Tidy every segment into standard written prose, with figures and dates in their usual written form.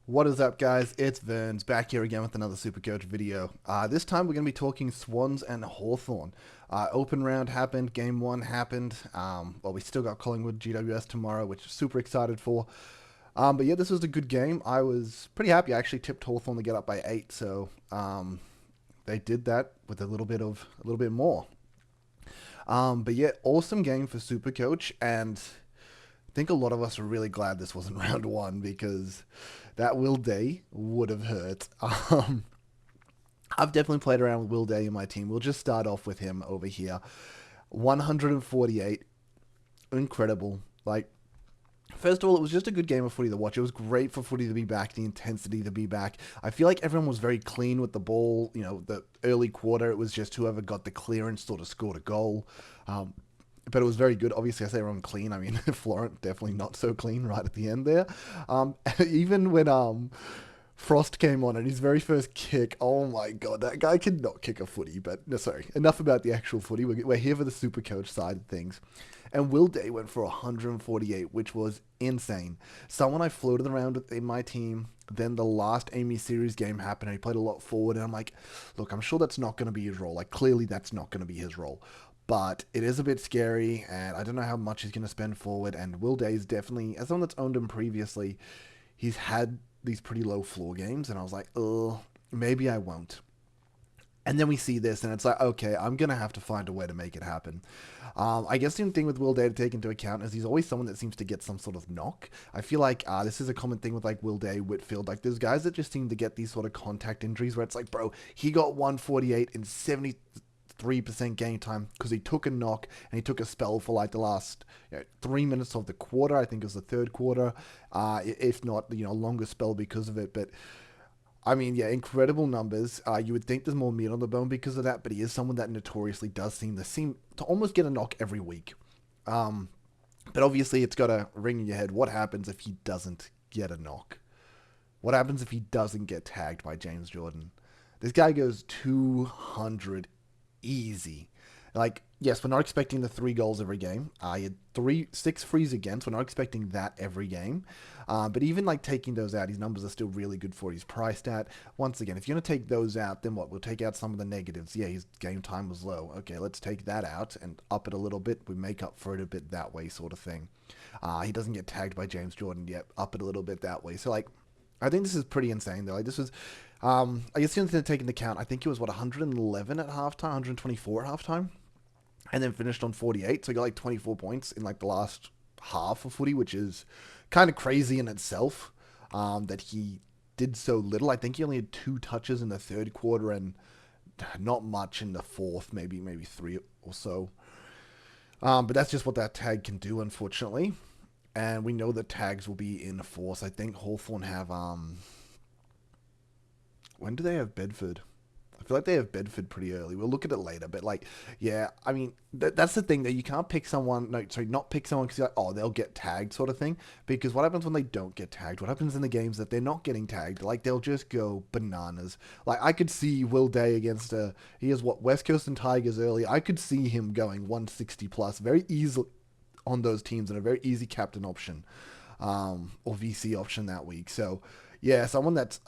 What is up, guys? It's Verns back here again with another Supercoach video. This time we're going to be talking Swans and Hawthorn. Open round happened, game one happened. Well, we still got Collingwood GWS tomorrow, which I'm super excited for. But yeah, this was a good game. I was pretty happy. I actually tipped Hawthorn to get up by 8, so they did that with a little bit more. But yeah, awesome game for Supercoach, and I think a lot of us are really glad this wasn't round one because that Will Day would have hurt. I've definitely played around with Will Day in my team. We'll just start off with him over here. 148. Incredible. Like, first of all, it was just a good game of footy to watch. It was great for footy to be back, the intensity to be back. I feel like everyone was very clean with the ball. You know, the early quarter, it was just whoever got the clearance sort of scored a goal. But it was very good. Obviously, I say everyone clean. I mean, Florent definitely not so clean right at the end there. Even when Frost came on and his very first kick, oh my god, that guy could not kick a footy. But no, sorry, enough about the actual footy. We're here for the super coach side of things. And Will Day went for 148, which was insane. Someone I floated around with in my team. Then the last Amy series game happened and he played a lot forward. And I'm like, look, I'm sure that's not going to be his role. Like, clearly that's not going to be his role. But it is a bit scary, and I don't know how much he's going to spend forward. And Will Day is definitely, as someone that's owned him previously, he's had these pretty low floor games, and I was like, oh, maybe I won't. And then we see this, and it's like, okay, I'm going to have to find a way to make it happen. I guess the only thing with Will Day to take into account is he's always someone that seems to get some sort of knock. I feel like this is a common thing with like Will Day, Whitfield. Like, there's guys that just seem to get these sort of contact injuries where it's like, bro, he got 148 in 73% game time because he took a knock and he took a spell for like the last 3 minutes of the quarter. I think it was the third quarter, if not longer spell because of it. But I mean, yeah, incredible numbers. You would think there's more meat on the bone because of that, but he is someone that notoriously does seem to almost get a knock every week. But obviously, it's got a ring in your head. What happens if he doesn't get a knock? What happens if he doesn't get tagged by James Jordan? This guy goes 200 easy. Like, yes, we're not expecting the 3 goals every game. He had 6 frees against. We're not expecting that every game. But even like taking those out, his numbers are still really good for what he's priced at. Once again, if you're going to take those out, then what? We'll take out some of the negatives. Yeah, his game time was low. Okay, let's take that out and up it a little bit. We make up for it a bit that way, sort of thing. He doesn't get tagged by James Jordan yet. Up it a little bit that way. So, like, I think this is pretty insane, though. Like, this was, I guess the only thing to take into account, I think he was, 111 at halftime, 124 at halftime, and then finished on 48. So he got like 24 points in like the last half of footy, which is kind of crazy in itself, that he did so little. I think he only had 2 touches in the third quarter and not much in the fourth, maybe 3 or so. But that's just what that tag can do, unfortunately. And we know that tags will be in force. I think Hawthorn have when do they have Bedford? I feel like they have Bedford pretty early. We'll look at it later, but like, yeah, I mean, that's the thing that you can't pick someone. No, sorry, not pick someone because you're like, oh, they'll get tagged, sort of thing. Because what happens when they don't get tagged? What happens in the games that they're not getting tagged? Like, they'll just go bananas. Like, I could see Will Day against he has what, West Coast and Tigers early. I could see him going 160 plus very easily on those teams and a very easy captain option, or VC option that week. So, yeah, someone that's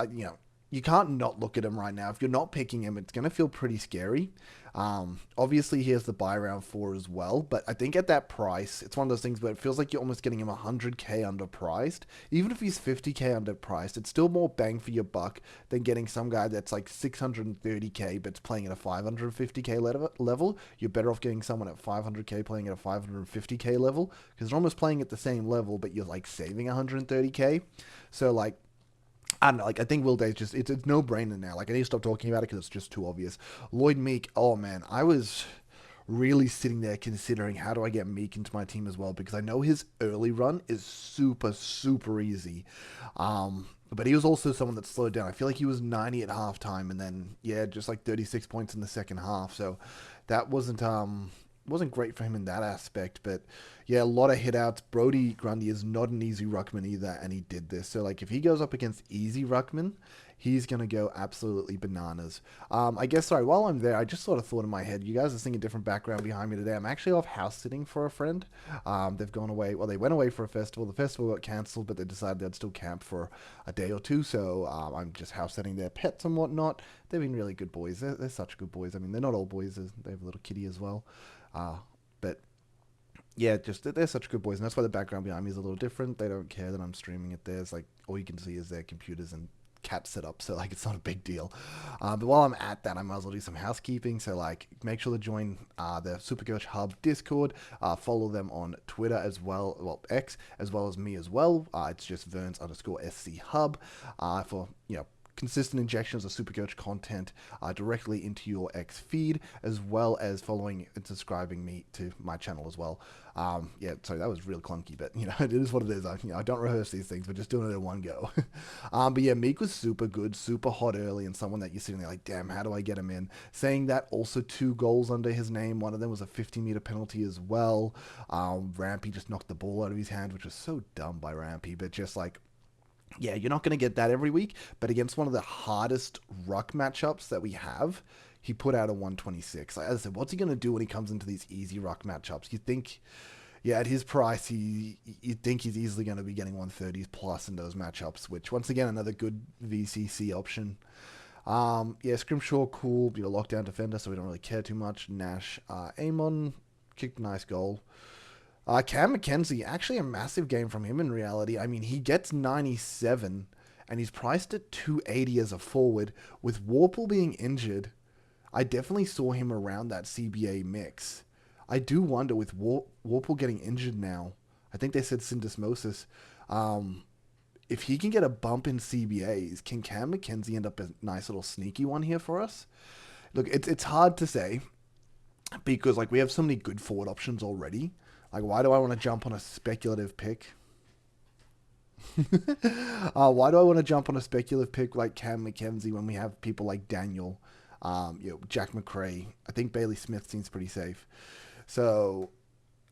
you can't not look at him right now. If you're not picking him, it's going to feel pretty scary. Obviously, he has the buy round 4 as well, but I think at that price, it's one of those things where it feels like you're almost getting him 100k underpriced. Even if he's 50k underpriced, it's still more bang for your buck than getting some guy that's like 630k but it's playing at a 550k level. You're better off getting someone at 500k playing at a 550k level because they're almost playing at the same level, but you're like saving 130k. So like, I don't know, like, I think Will Day's just, it's a no-brainer now. Like, I need to stop talking about it because it's just too obvious. Lloyd Meek, oh, man, I was really sitting there considering how do I get Meek into my team as well because I know his early run is super, super easy. But he was also someone that slowed down. I feel like he was 90 at halftime and then, yeah, just like 36 points in the second half. So that wasn't wasn't great for him in that aspect, but yeah, a lot of hit outs. Brody Grundy is not an easy ruckman either, and he did this. So like, if he goes up against easy ruckman, he's gonna go absolutely bananas. I guess sorry. While I'm there, I just sort of thought in my head, you guys are seeing a different background behind me today. I'm actually off house sitting for a friend. They've gone away. Well, they went away for a festival. The festival got cancelled, but they decided they'd still camp for a day or two. So I'm just house sitting their pets and whatnot. They've been really good boys. They're such good boys. I mean, they're not all boys. They have a little kitty as well. But yeah, just they're such good boys, and that's why the background behind me is a little different. They don't care that I'm streaming it. There's like all you can see is their computers and cat setup, so like it's not a big deal. But while I'm at that, I might as well do some housekeeping. So like, make sure to join the Supercoach Hub Discord. Follow them on Twitter as well X, as well as me as well. It's just Verns_SC Hub for consistent injections of Supercoach content directly into your X feed, as well as following and subscribing me to my channel as well. Yeah, sorry, that was real clunky, but it is what it is. I don't rehearse these things, but just doing it in one go. But yeah, Meek was super good, super hot early, and someone that you're sitting there like, damn, how do I get him in? Saying that, also 2 goals under his name. One of them was a 50-meter penalty as well. Rampy just knocked the ball out of his hand, which was so dumb by Rampy, but just like, yeah, you're not going to get that every week, but against one of the hardest ruck matchups that we have, he put out a 126. Like, as I said, what's he going to do when he comes into these easy ruck matchups? You think, yeah, at his price, you'd think he's easily going to be getting 130s plus in those matchups, which, once again, another good VCC option. Yeah, Scrimshaw, cool, lockdown defender, so we don't really care too much. Nash, Amon, kicked a nice goal. Cam McKenzie, actually a massive game from him in reality. I mean, he gets 97, and he's priced at 280 as a forward. With Warple being injured, I definitely saw him around that CBA mix. I do wonder, with Warple getting injured now, I think they said syndesmosis, if he can get a bump in CBAs, can Cam McKenzie end up a nice little sneaky one here for us? Look, it's hard to say, because like we have so many good forward options already. Like, why do I want to jump on a speculative pick? Why do I want to jump on a speculative pick like Cam McKenzie when we have people like Daniel, Jack McRae? I think Bailey Smith seems pretty safe. So,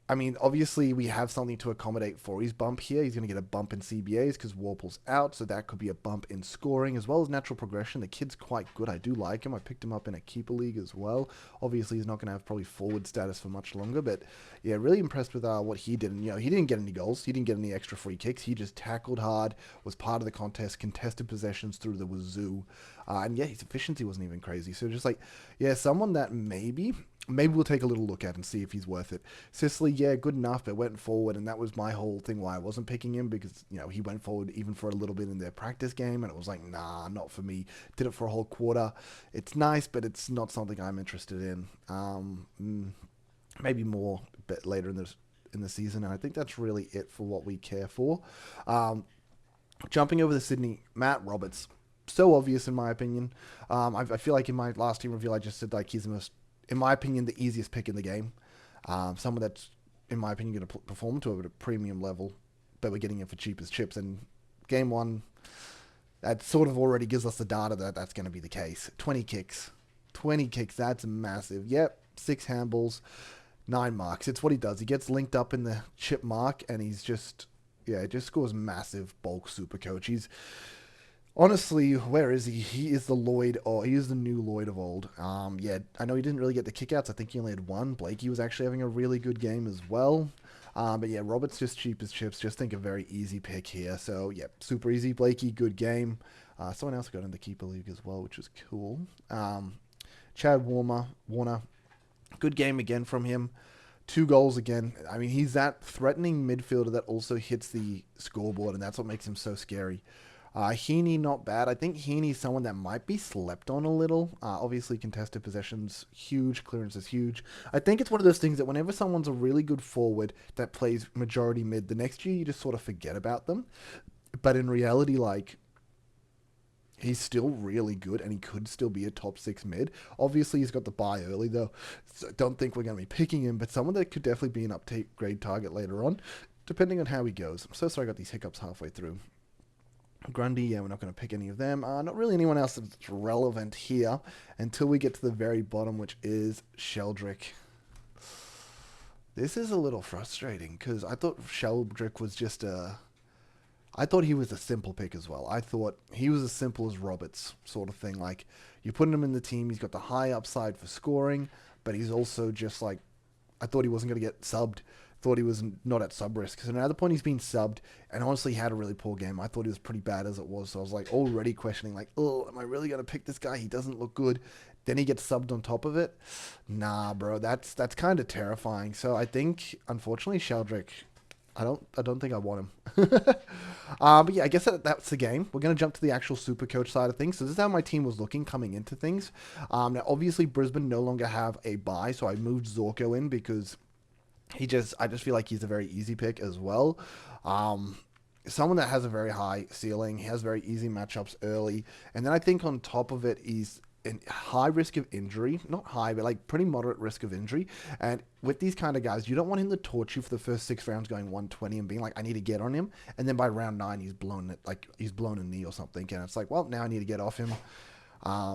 I mean, obviously we have something to accommodate for his bump here. He's going to get a bump in CBAs because Warple's out, so that could be a bump in scoring as well as natural progression. The kid's quite good. I do like him. I picked him up in a keeper league as well. Obviously, he's not going to have probably forward status for much longer, but yeah, really impressed with what he did. And, he didn't get any goals. He didn't get any extra free kicks. He just tackled hard, was part of the contest, contested possessions through the wazoo. And yeah, his efficiency wasn't even crazy. So just like, yeah, someone that maybe we'll take a little look at and see if he's worth it. Sicily, yeah, good enough, but went forward, and that was my whole thing why I wasn't picking him, because, he went forward even for a little bit in their practice game, and it was like, nah, not for me. Did it for a whole quarter. It's nice, but it's not something I'm interested in. Maybe more a bit later in the season, and I think that's really it for what we care for. Jumping over to Sydney, Matt Roberts. So obvious in my opinion. I feel like in my last team review, I just said like he's the most, in my opinion, the easiest pick in the game. Someone that's, in my opinion, going to perform to a premium level, but we're getting him for cheap as chips. And game 1, that sort of already gives us the data that that's going to be the case. 20 kicks, that's massive. Yep, 6 handballs, 9 marks. It's what he does. He gets linked up in the chip mark, and he's just, just scores massive bulk super coach. He's, honestly, where is he? He is the Lloyd, he is the new Lloyd of old. Yeah, I know he didn't really get the kickouts. I think he only had 1. Blakey was actually having a really good game as well. But yeah, Roberts just cheap as chips. Just think a very easy pick here. So yeah, super easy. Blakey, good game. Someone else got in the keeper league as well, which was cool. Chad Warner, good game again from him. 2 goals again. I mean, he's that threatening midfielder that also hits the scoreboard, and that's what makes him so scary. Heaney, not bad. I think Heaney's someone that might be slept on a little. Obviously, contested possessions, huge. Clearance is huge. I think it's one of those things that whenever someone's a really good forward that plays majority mid, the next year you just sort of forget about them. But in reality, like, he's still really good, and he could still be a top 6 mid. Obviously, he's got the bye early, though, so I don't think we're going to be picking him, but someone that could definitely be an upgrade target later on, depending on how he goes. I'm so sorry I got these hiccups halfway through. Grundy, yeah, we're not going to pick any of them. Not really anyone else that's relevant here until we get to the very bottom, which is Sheldrick. This is a little frustrating because I thought Sheldrick was just a. I thought he was a simple pick as well. I thought he was as simple as Roberts sort of thing. Like, you're putting him in the team, he's got the high upside for scoring, but he's also just like, I thought he wasn't going to get subbed. Thought he was not at sub risk. So now at the point he's been subbed, and honestly he had a really poor game. I thought he was pretty bad as it was. So I was like already questioning, like, oh, am I really going to pick this guy? He doesn't look good. Then he gets subbed on top of it. Nah, bro, that's kind of terrifying. So I think, unfortunately, Sheldrick, I don't think I want him. But yeah, I guess that's the game. We're going to jump to the actual Supercoach side of things. So this is how my team was looking coming into things. Now, obviously, Brisbane no longer have a bye, so I moved Zorko in because I just feel like he's a very easy pick as well. Someone that has a very high ceiling. He has very easy matchups early. And then I think on top of it, he's in high risk of injury. Not high, but like pretty moderate risk of injury. And with these kind of guys, you don't want him to torch you for the first 6 rounds going 120 and being like, I need to get on him. And then by round 9, he's blown a knee or something. And it's like, well, now I need to get off him.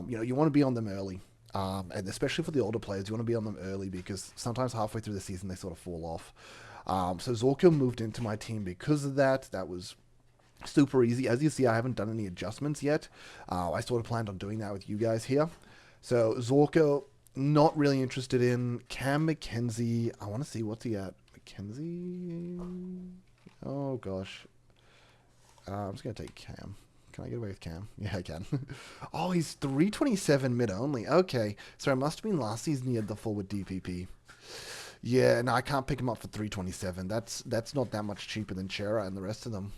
You want to be on them early. And especially for the older players, you want to be on them early because sometimes halfway through the season, they sort of fall off. So Zorko moved into my team because of that. That was super easy. As you see, I haven't done any adjustments yet. I sort of planned on doing that with you guys here. So Zorko, not really interested in. Cam McKenzie, I want to see what's he at. McKenzie? Oh, gosh. I'm just going to take Cam. Can I get away with Cam? Yeah, I can. Oh, he's 327 mid only. Okay. So I must have been last season he had the forward DPP. Yeah, no, I can't pick him up for 327. That's not that much cheaper than Chera and the rest of them.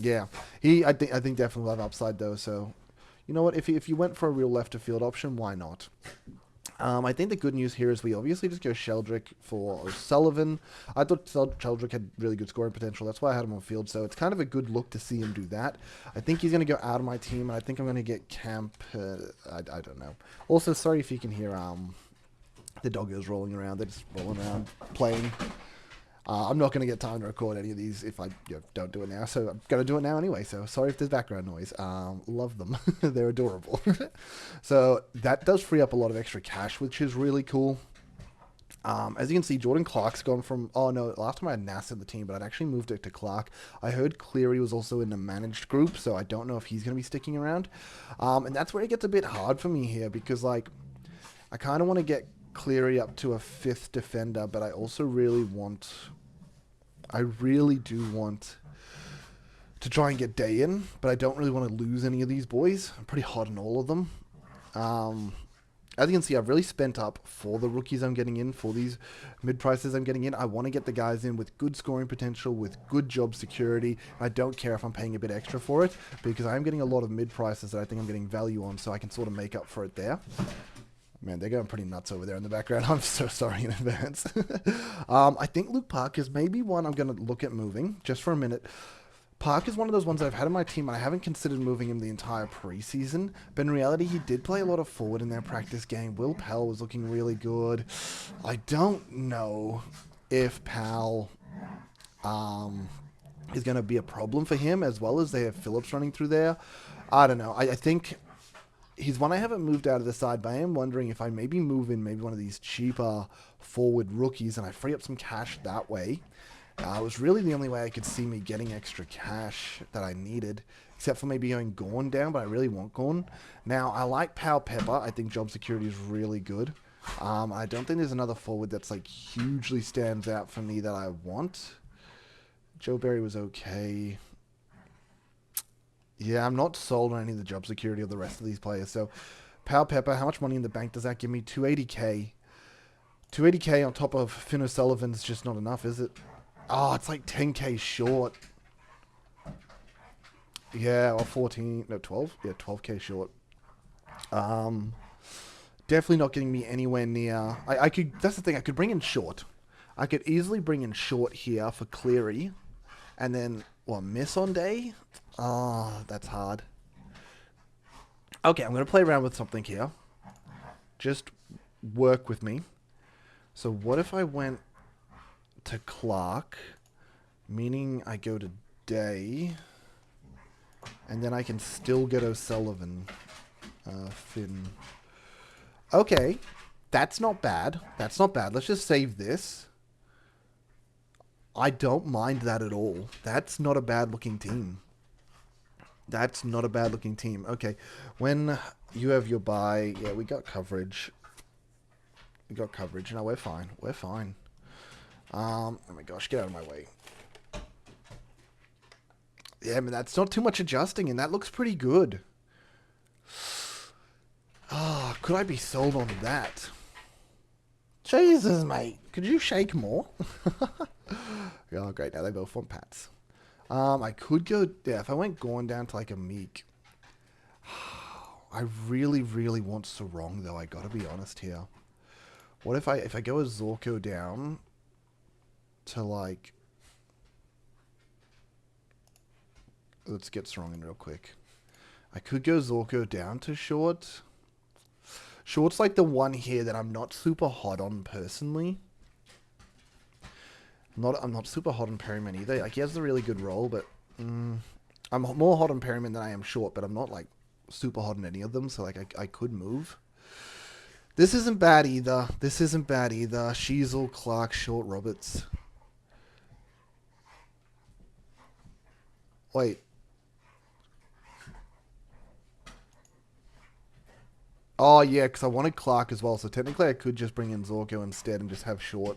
Yeah, I think definitely will have upside though. So, you know what? If you went for a real left of field option, why not? I think the good news here is we obviously just go Sheldrick for O'Sullivan. I thought Sheldrick had really good scoring potential. That's why I had him on field. So it's kind of a good look to see him do that. I think he's going to go out of my team, and I think I'm going to get Camp. I don't know. Also, sorry if you can hear the doggos rolling around. They're just rolling around playing. I'm not going to get time to record any of these if I don't do it now. So I'm going to do it now anyway. So sorry if there's background noise. Love them. They're adorable. So that does free up a lot of extra cash, which is really cool. As you can see, Jordan Clark's gone from... Oh, no. Last time I had Nass in the team, but I'd actually moved it to Clark. I heard Cleary was also in the managed group, so I don't know if he's going to be sticking around. And that's where it gets a bit hard for me here because, like, I kind of want to get Cleary up to a 5th defender, but I also really do want to try and get Day in, but I don't really want to lose any of these boys. I'm pretty hot on all of them. As you can see, I've really spent up for the rookies I'm getting in, for these mid-prices I'm getting in. I want to get the guys in with good scoring potential, with good job security. I don't care if I'm paying a bit extra for it, because I am getting a lot of mid-prices that I think I'm getting value on, so I can sort of make up for it there. Man, they're going pretty nuts over there in the background. I'm so sorry in advance. I think Luke Parker's maybe one I'm going to look at moving, just for a minute. Parker's one of those ones that I've had in my team, and I haven't considered moving him the entire preseason. But in reality, he did play a lot of forward in their practice game. Will Powell was looking really good. I don't know if Powell is going to be a problem for him, as well as they have Phillips running through there. I don't know. I think... he's one I haven't moved out of the side, but I am wondering if I maybe move in maybe one of these cheaper forward rookies and I free up some cash that way. It was really the only way I could see me getting extra cash that I needed, except for maybe going Gorn down, but I really want Gorn. Now, I like Pal Pepper. I think job security is really good. I don't think there's another forward that's like hugely stands out for me that I want. Joe Barry was okay. Yeah, I'm not sold on any of the job security of the rest of these players. So, Pal Pepper, how much money in the bank does that give me? 280k. 280k on top of Finn O'Sullivan's just not enough, is it? Oh, it's like 10k short. Yeah, or 14, no, 12? Yeah, 12k short. Definitely not getting me anywhere near... I could, that's the thing, I could bring in short. I could easily bring in short here for Cleary. And then, what, miss on Day? Oh, that's hard. Okay, I'm going to play around with something here. Just work with me. So what if I went to Clark, meaning I go to Day, and then I can still get O'Sullivan, Finn. Okay, That's not bad. That's not bad. Let's just save this. I don't mind that at all. That's not a bad looking team. That's not a bad looking team. Okay, when you have your bye, yeah, we got coverage. We got coverage. No, we're fine. We're fine. Oh my gosh, get out of my way. Yeah, I mean, that's not too much adjusting, and that looks pretty good. Ah, could I be sold on that? Jesus, mate. Could you shake more? Oh, great. Now they both want pats. I could go... Yeah, if I went Gorn down to like a Meek. I really, really want Sarong, though. I gotta be honest here. What if I go a Zorko down to like... Let's get Sarong in real quick. I could go Zorko down to Short. Short's like the one here that I'm not super hot on personally. I'm not super hot on Perryman either. Like, he has a really good role, but I'm more hot on Perryman than I am Short, but I'm not like super hot on any of them, so like I could move. This isn't bad either. This isn't bad either. Sheasel, Clark, Short, Roberts. Wait. Oh, yeah, because I wanted Clark as well, so technically I could just bring in Zorko instead and just have Short.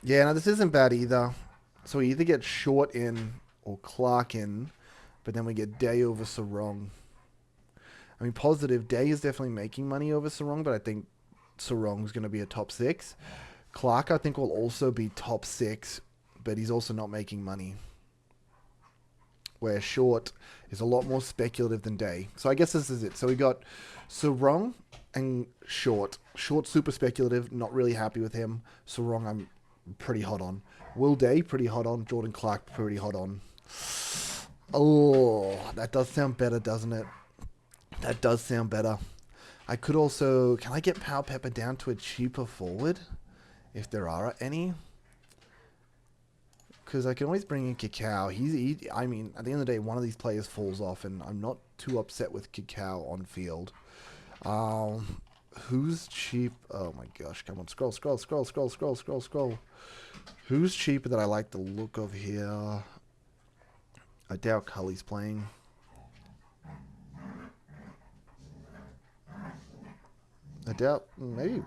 Yeah, no, this isn't bad either. So we either get Short in or Clark in, but then we get Day over Sarong. I mean, positive, Day is definitely making money over Sarong, but I think Sarong's going to be a top 6. Clark, I think, will also be top 6, but he's also not making money. Where Short is a lot more speculative than Day. So I guess this is it. So we got Sarong and Short. Short, super speculative, not really happy with him. Sarong, I'm pretty hot on. Will Day, pretty hot on. Jordan Clark, pretty hot on. Oh, that does sound better, doesn't it? That does sound better. I could also... Can I get Power Pepper down to a cheaper forward? If there are any. Because I can always bring in Cacao. I mean, at the end of the day, one of these players falls off, and I'm not too upset with Cacao on field. Who's cheap? Oh my gosh, come on. Scroll. Who's cheaper that I like the look of here? I doubt Cully's playing. I doubt... Maybe...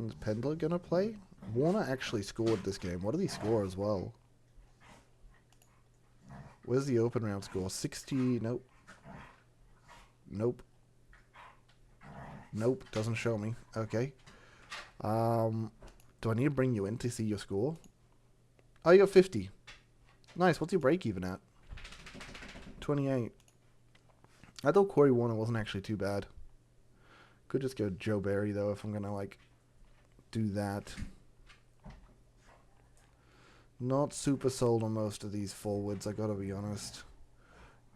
Is Pendler going to play? Warner actually scored this game. What did he score as well? Where's the open round score? 60... Nope. Nope. Nope. Doesn't show me. Okay. Do I need to bring you in to see your score? Oh, you got 50. Nice. What's your break even at? 28. I thought Corey Warner wasn't actually too bad. Could just go Joe Barry, though, if I'm going to, like, do that. Not super sold on most of these forwards, I gotta be honest.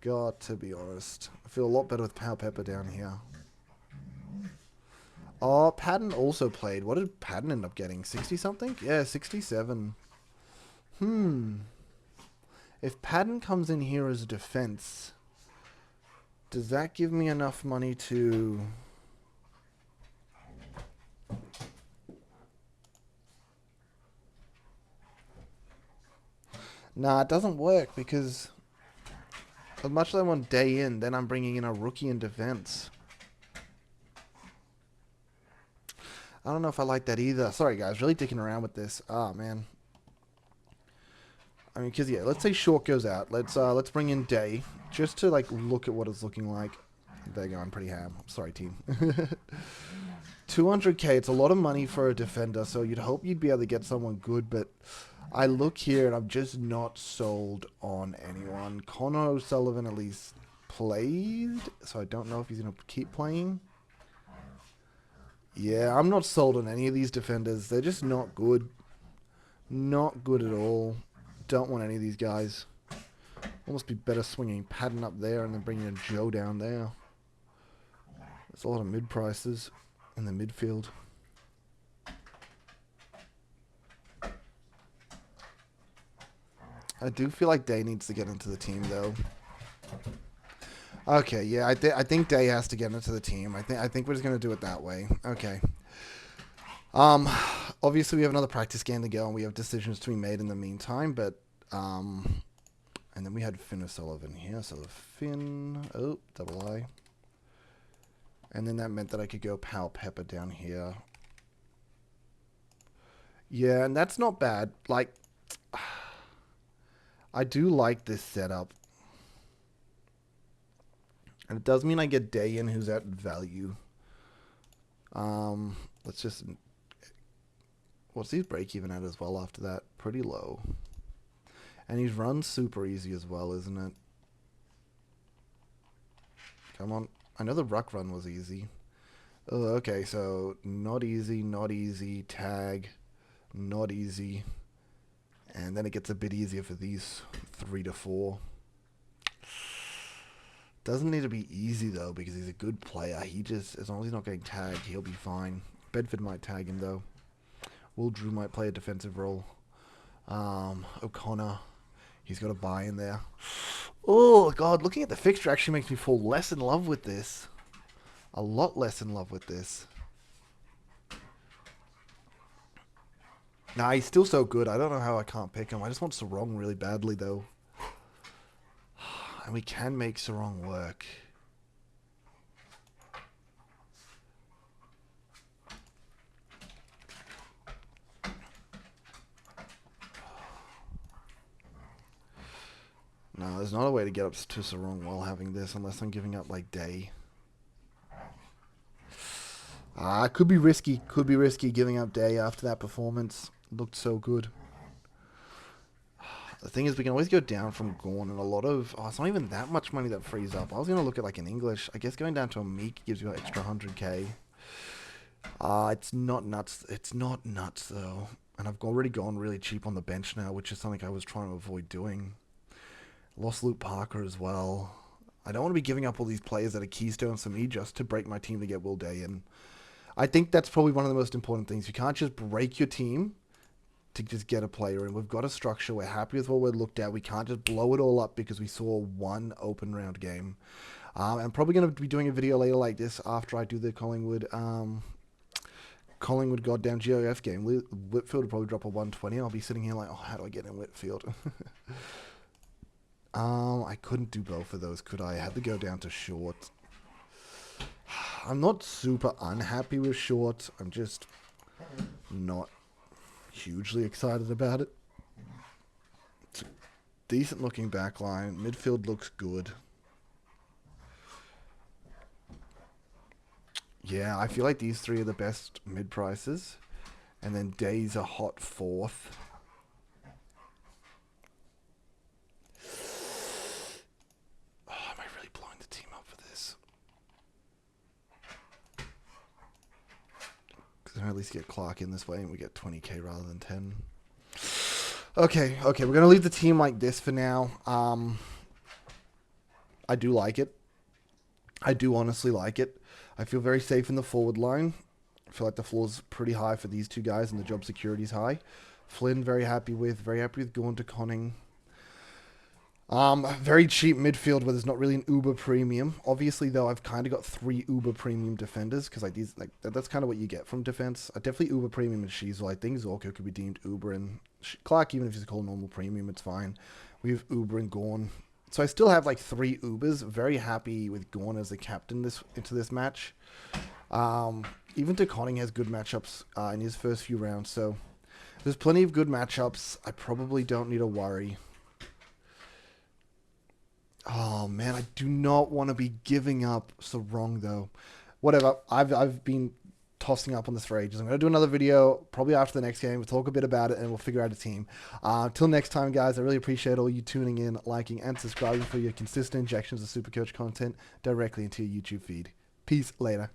Got to be honest. I feel a lot better with Power Pepper down here. Oh, Patton also played. What did Patton end up getting? 60-something? Yeah, 67. If Patton comes in here as a defense, does that give me enough money to... Nah, it doesn't work because as much as I want Day in, then I'm bringing in a rookie in defense. I don't know if I like that either. Sorry, guys. Really dicking around with this. Oh, man. I mean, because, yeah, let's say Short goes out. Let's bring in Day just to, like, look at what it's looking like. They're going pretty ham. Sorry, team. 200k. It's a lot of money for a defender, so you'd hope you'd be able to get someone good, but... I look here and I'm just not sold on anyone. Connor O'Sullivan at least played, so I don't know if he's going to keep playing. Yeah, I'm not sold on any of these defenders. They're just not good. Not good at all. Don't want any of these guys. Almost be better swinging Patton up there and then bringing a Joe down there. There's a lot of mid prices in the midfield. I do feel like Day needs to get into the team, though. Okay, yeah, I think Day has to get into the team. I think we're just gonna do it that way. Okay. Um, Obviously we have another practice game to go, and we have decisions to be made in the meantime. But and then we had Finn O'Sullivan here, so the Finn, oh, double I, and then that meant that I could go Pal Pepper down here. Yeah, and that's not bad. Like, I do like this setup. And it does mean I get Day in, who's at value. Let's just... What's his break even at as well after that? Pretty low. And he's run super easy as well, isn't it? Come on. I know the ruck run was easy. Oh, okay, so not easy, not easy, tag, not easy. And then it gets a bit easier for these 3 to 4. Doesn't need to be easy, though, because he's a good player. He just, as long as he's not getting tagged, he'll be fine. Bedford might tag him, though. Will Drew might play a defensive role. O'Connor, he's got a buy in there. Oh, God, looking at the fixture actually makes me fall less in love with this. A lot less in love with this. Nah, he's still so good. I don't know how I can't pick him. I just want Sarong really badly, though. And we can make Sarong work. No, there's not a way to get up to Sarong while having this, unless I'm giving up, like, Day. Could be risky. Could be risky giving up Day after that performance. Looked so good. The thing is, we can always go down from Gorn, and a lot of... Oh, it's not even that much money that frees up. I was going to look at, like, an English. I guess going down to a Meek gives you an extra 100k. It's not nuts. It's not nuts, though. And I've already gone really cheap on the bench now, which is something I was trying to avoid doing. Lost Luke Parker as well. I don't want to be giving up all these players that are keystones for me just to break my team to get Will Day in. I think that's probably one of the most important things. You can't just break your team to just get a player in. We've got a structure. We're happy with what we're looked at. We can't just blow it all up because we saw one open round game. I'm probably going to be doing a video later like this after I do the Collingwood goddamn GOF game. Whitfield will probably drop a 120. And I'll be sitting here like, oh, how do I get in Whitfield? I couldn't do both of those, could I? I had to go down to short. I'm not super unhappy with short. I'm just not hugely excited about it. It's a decent looking back line. Midfield looks good. Yeah, I feel like these three are the best mid prices. And then Day's a hot fourth. Oh, am I really blowing the team up for this? Because I at least get Clark in this way and we get 20k rather than 10. Okay, we're going to leave the team like this for now. I do like it. I do honestly like it. I feel very safe in the forward line. I feel like the floor's pretty high for these two guys and the job security's high. Flynn, very happy with going to Conning. Very cheap midfield where there's not really an uber premium. Obviously, though, I've kind of got 3 uber premium defenders because that's kind of what you get from defense. Definitely uber premium and Sheasel. I think Zorko could be deemed uber, and Clark, even if he's called normal premium, it's fine. We have Uber and Gorn. So I still have like 3 Ubers. Very happy with Gorn as the captain into this match. Even DeConning has good matchups in his first few rounds. So there's plenty of good matchups. I probably don't need to worry. Oh man, I do not want to be giving up so wrong though. Whatever. I've been tossing up on this for ages. I'm going to do another video probably after the next game. We'll talk a bit about it and we'll figure out a team. Till next time, guys, I really appreciate all you tuning in, liking, and subscribing for your consistent injections of Supercoach content directly into your YouTube feed. Peace. Later.